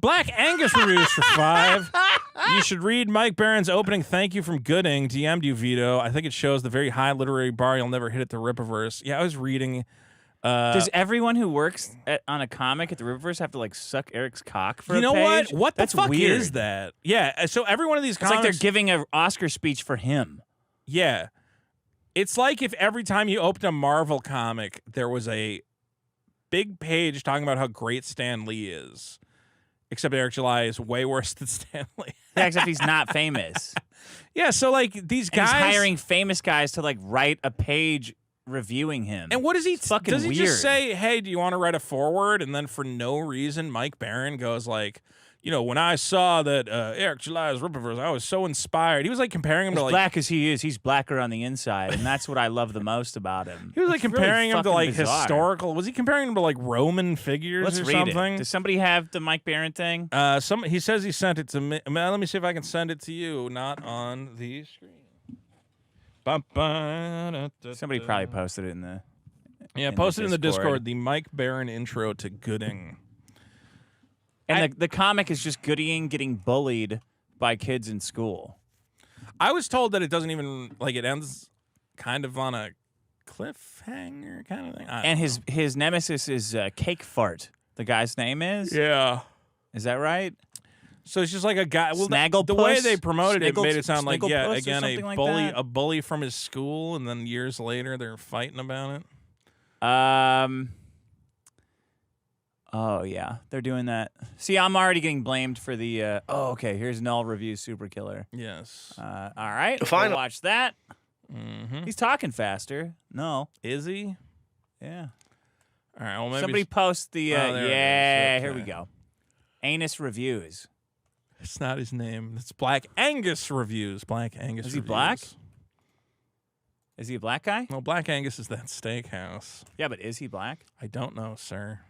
Black Angus reviews for 5. You should read Mike Barron's opening thank you from Goodyng. DM'd you, Vito. I think it shows the very high literary bar you'll never hit at the Rippaverse. Yeah, I was reading. Does everyone who works on a comic at the Rippaverse have to like suck Eric's cock for a page? You know what? What the fuck weird. is that? Yeah, so every one of these comics... It's like they're giving an Oscar speech for him. Yeah. It's like if every time you opened a Marvel comic, there was a big page talking about how great Stan Lee is. Except Eric July is way worse than Stan Lee. Yeah, except he's not famous. Yeah, so like these guys... And he's hiring famous guys to like write a page reviewing him. And what does he... fucking does he weird. just say, hey, do you want to write a foreword? And then for no reason, Mike Barron goes like... You know, when I saw that Eric July's Rippaverse, I was so inspired. He was like comparing him to like black as he is, he's blacker on the inside, and that's what I love the most about him. He was like It's comparing really him to like fucking bizarre. historical. Was he comparing him to like Roman figures Let's or read something? it. Does somebody have the Mike Barron thing? He says he sent it to me. Let me see if I can send it to you. Not on the screen. Somebody probably posted it in the. Yeah, posted in the Discord. The Mike Barron intro to Goodyng. And the comic is just Goodying getting bullied by kids in school. I was told that it doesn't even, like, it ends kind of on a cliffhanger kind of thing. And his nemesis is Cake Fart. The guy's name is? Yeah. Is that right? So it's just like a guy. Well, Snagglepuss? the way they promoted it made it sound like, yeah, Snagglepuss or again, something like bully, that? a bully from his school, and then years later they're fighting about it. Oh, yeah. They're doing that. See, I'm already getting blamed for the... okay, here's Null Review Super Killer. Yes. All right, Fine. we'll watch that. Mm-hmm. He's talking faster. No. Is he? Yeah. All right, well, maybe... Somebody post the... there it is. yeah, Okay. here we go. Anus Reviews. It's not his name. It's Black Angus Reviews. Black Angus Is he Reviews. black? Is he a black guy? Well, Black Angus is that steakhouse. Yeah, but is he black? I don't know, sir.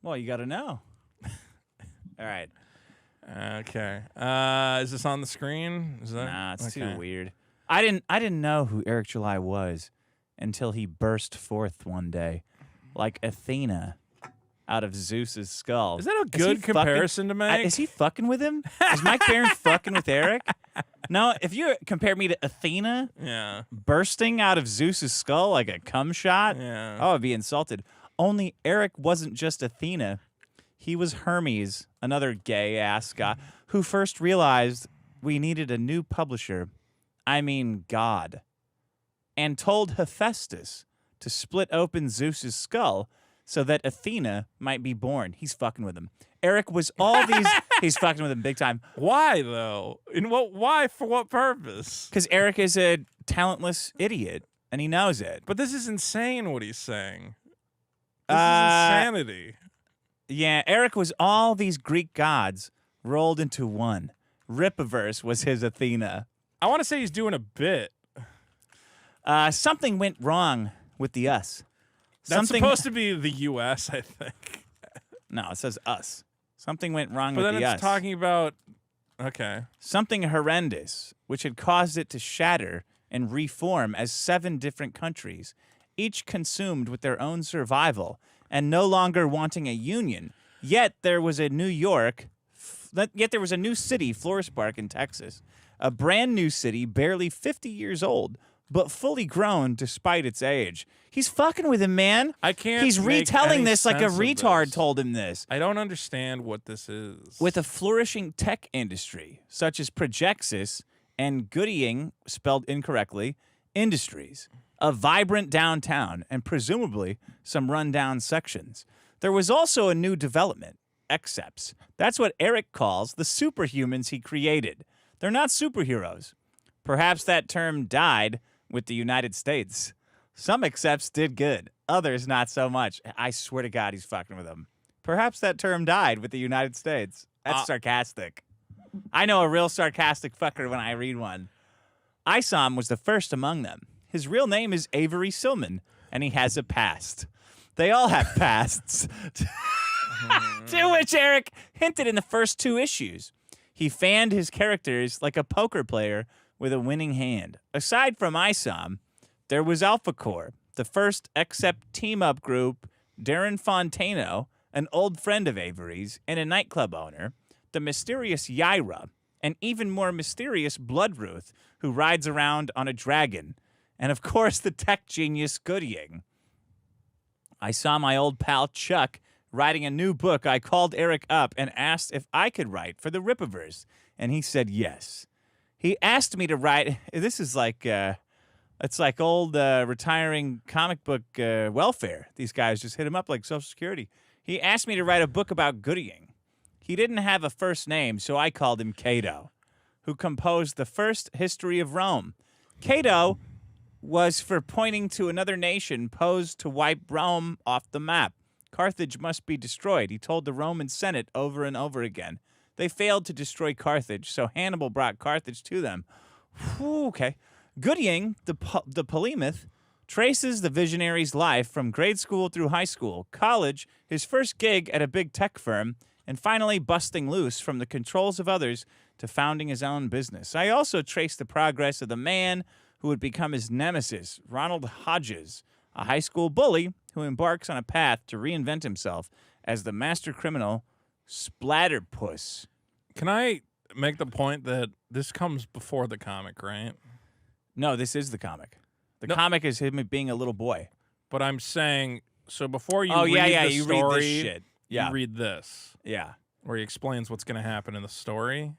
Well, you got to know. All right. Okay. Is this on the screen? Is that... Nah, it's okay. too weird. I didn't know who Eric July was until he burst forth one day, like Athena, out of Zeus's skull. Is that a good comparison to make? Is he fucking with him? Is Mike Barron fucking with Eric? No, if you compare me to Athena Yeah. bursting out of Zeus's skull like a cum shot, Yeah. I would be insulted. Only Eric wasn't just Athena. He was Hermes, another gay-ass guy, who first realized we needed a new publisher, I mean God, and told Hephaestus to split open Zeus's skull so that Athena might be born. He's fucking with him. Eric was all these... He's fucking with him big time. Why, though? Why? For what purpose? Because Eric is a talentless idiot, and he knows it. But this is insane what he's saying. This is insanity. Yeah, Eric was all these Greek gods rolled into one. Rippaverse was his Athena. I want to say he's doing a bit. Something went wrong with the us. That's supposed to be the U.S., I think. No, it says us. Something went wrong But with then the it's us. talking about... Okay. Something horrendous, which had caused it to shatter and reform as 7 different countries, each consumed with their own survival and no longer wanting a union. Yet there was a new city, Florist Park in Texas, a brand new city, barely 50 years old, but fully grown despite its age. He's fucking with him, man. I can't He's make retelling any this like a sense of retard this. told him this. I don't understand what this is. With a flourishing tech industry, such as Projexis and Goodying, spelled incorrectly, Industries, a vibrant downtown, and presumably some rundown sections. There was also a new development, Exceps. That's what Eric calls the superhumans he created. They're not superheroes. Perhaps that term died with the United States. Some Exceps did good, others not so much. I swear to God he's fucking with them. Perhaps that term died with the United States. That's sarcastic. I know a real sarcastic fucker when I read one. Isom was the first among them. His real name is Avery Silman, and he has a past. They all have pasts. To which Eric hinted in the first 2 issues. He fanned his characters like a poker player with a winning hand. Aside from Isom, there was Alpha Core, the first Except team-up group, Darren Fontano, an old friend of Avery's and a nightclub owner, the mysterious Yaira, an even more mysterious Bloodruth who rides around on a dragon, and of course the tech genius Goodying. I saw my old pal Chuck writing a new book. I called Eric up and asked if I could write for the Rippaverse, and he said yes. He asked me to write. This is like it's like old retiring comic book welfare. These guys just hit him up like Social Security. He asked me to write a book about Goodying. He didn't have a first name, so I called him Cato, who composed the first history of Rome. Cato was for pointing to another nation posed to wipe Rome off the map. Carthage must be destroyed, he told the Roman Senate over and over again. They failed to destroy Carthage, so Hannibal brought Carthage to them. Whew, okay. Goodying, the polymath, traces the visionary's life from grade school through high school, college, his first gig at a big tech firm, and finally busting loose from the controls of others to founding his own business. I also trace the progress of the man who would become his nemesis, Ronald Hodges, a high school bully who embarks on a path to reinvent himself as the master criminal Splatterpuss. Can I make the point that this comes before the comic, right? No, this is the comic. The comic is him being a little boy. But I'm saying, so before you read the you story, read this shit. Yeah. You read this. Yeah. Where he explains what's going to happen in the story.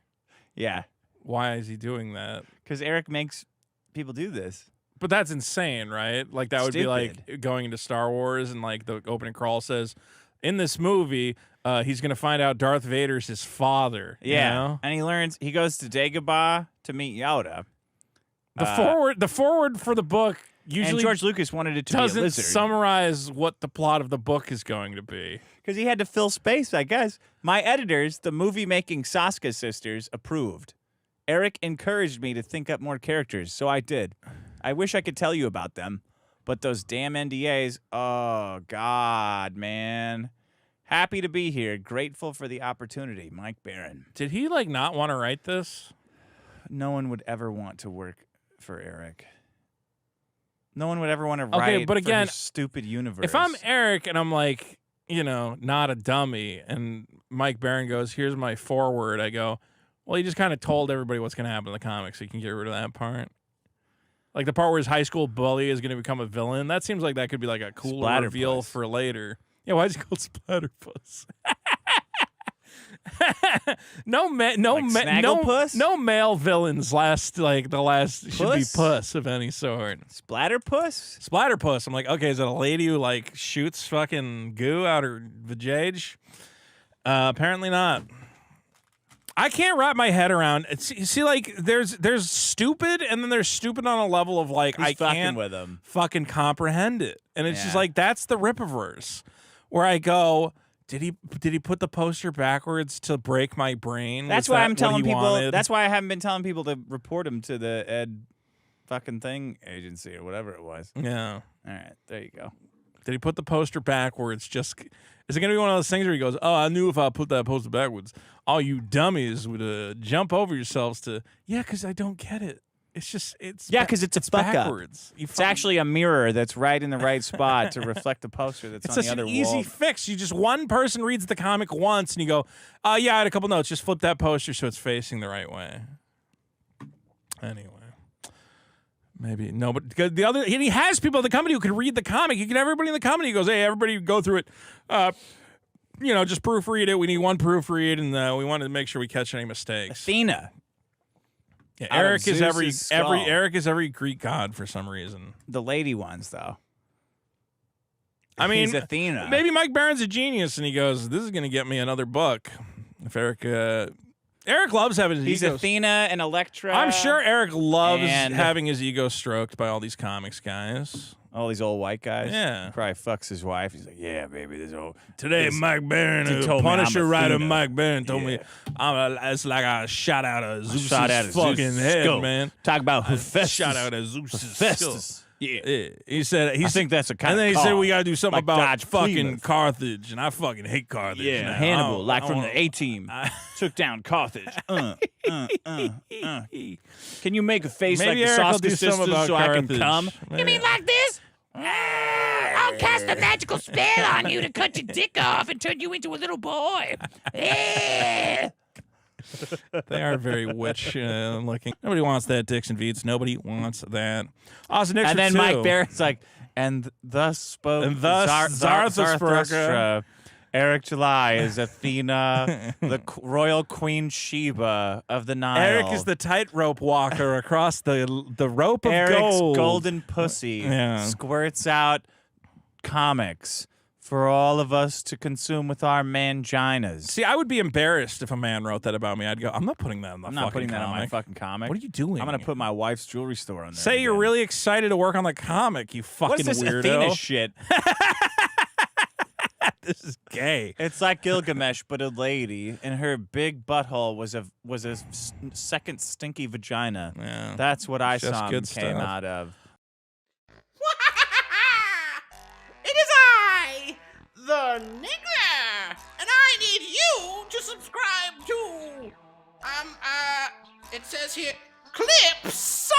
Yeah. Why is he doing that? Because Eric makes people do this. But that's insane, right? Like, that would be like going into Star Wars and, like, the opening crawl says, in this movie, he's going to find out Darth Vader's his father. Yeah. You know? And he goes to Dagobah to meet Yoda. The forward for the book usually and George Lucas wanted it to be a doesn't lizard. summarize what the plot of the book is going to be. Because he had to fill space, I guess. My editors, the movie-making Saska sisters, approved. Eric encouraged me to think up more characters, so I did. I wish I could tell you about them, but those damn NDAs, oh, God, man. Happy to be here. Grateful for the opportunity. Mike Barron. Did he, like, not want to write this? No one would ever want to work for Eric. No one would ever want to write but again, for his stupid universe. If I'm Eric and I'm like, you know, not a dummy, and Mike Barron goes, here's my foreword, I go, well, he just kind of told everybody what's going to happen in the comics, so you can get rid of that part. Like the part where his high school bully is going to become a villain, that seems like that could be like a cool reveal for later. Yeah, why is he called Splatterpuss? no male villains should be puss of any sort. Splatterpuss? I'm like, okay, is it a lady who like shoots fucking goo out her vajayge? Apparently not. I can't wrap my head around. See, like there's stupid, and then there's stupid on a level of like I can't with him. fucking comprehend it, and it's just like that's the Rippaverse, where I go. Did he put the poster backwards to break my brain? That's why I'm telling people. Wanted? That's why I haven't been telling people to report him to the Ed fucking thing agency or whatever it was. Yeah. All right, there you go. Did he put the poster backwards? Is it gonna be one of those things where he goes, "Oh, I knew if I put that poster backwards, all you dummies would jump over yourselves to." Yeah, because I don't get it. It's because it's a backwards. It's actually a mirror that's right in the right spot to reflect the poster that's on the other wall. It's such an easy fix. You just one person reads the comic once, and you go, yeah, I had a couple notes. Just flip that poster so it's facing the right way. Anyway, maybe no, but the other he has people at the company who can read the comic. You can everybody in the company who goes, hey, everybody go through it. Just proofread it. We need one proofread, and we wanted to make sure we catch any mistakes. Athena. Yeah, Eric is every Greek god for some reason. The lady ones, though. I mean, he's Athena. Maybe Mike Barron's a genius, and he goes, "This is going to get me another book." If Eric loves having his He's ego. Athena and Electra. I'm sure Eric loves having his ego stroked by all these comics guys. All these old white guys. Yeah. He probably fucks his wife. He's like, yeah, baby, Mike Barron, Punisher writer Mike Barron told me it's like I shot out of Zeus's fucking head, skull. Man. Talk about Hephaestus. Shot out of Zeus's skull. Yeah. He said, I think that's a kind and then of he said we got to do something like about Dodge fucking Plymouth. Carthage, and I fucking hate Carthage. Yeah, now. Hannibal, from the A-Team, took down Carthage. Can you make a face Maybe like the Eric will Saska do something sisters about so Carthage. I can come? Maybe. You mean like this? I'll cast a magical spell on you to cut your dick off and turn you into a little boy. They are very witch looking. Nobody wants that, Dixon Veets. Nobody wants that. Austin Nixon, And then too. Mike Barrett's like, and thus spoke And thus Zarathustra. Eric July is Athena, the royal queen Sheba of the Nile. Eric is the tightrope walker across the rope of Eric's gold. golden pussy Yeah. squirts out comics for all of us to consume with our manginas. See, I would be embarrassed if a man wrote that about me. I'd go, I'm not putting that in the I'm fucking not putting that on my comic. fucking comic. What are you doing? I'm gonna put my wife's jewelry store on there. Say you're again. really excited to work on the comic, you fucking What is this weirdo. Athena shit? This is gay. It's like Gilgamesh, but a lady, and her big butthole was a second stinky vagina. Yeah. That's what I Just saw good came stuff. out of. It is I, the nigger, and I need you to subscribe to, it says here, Clip Soul.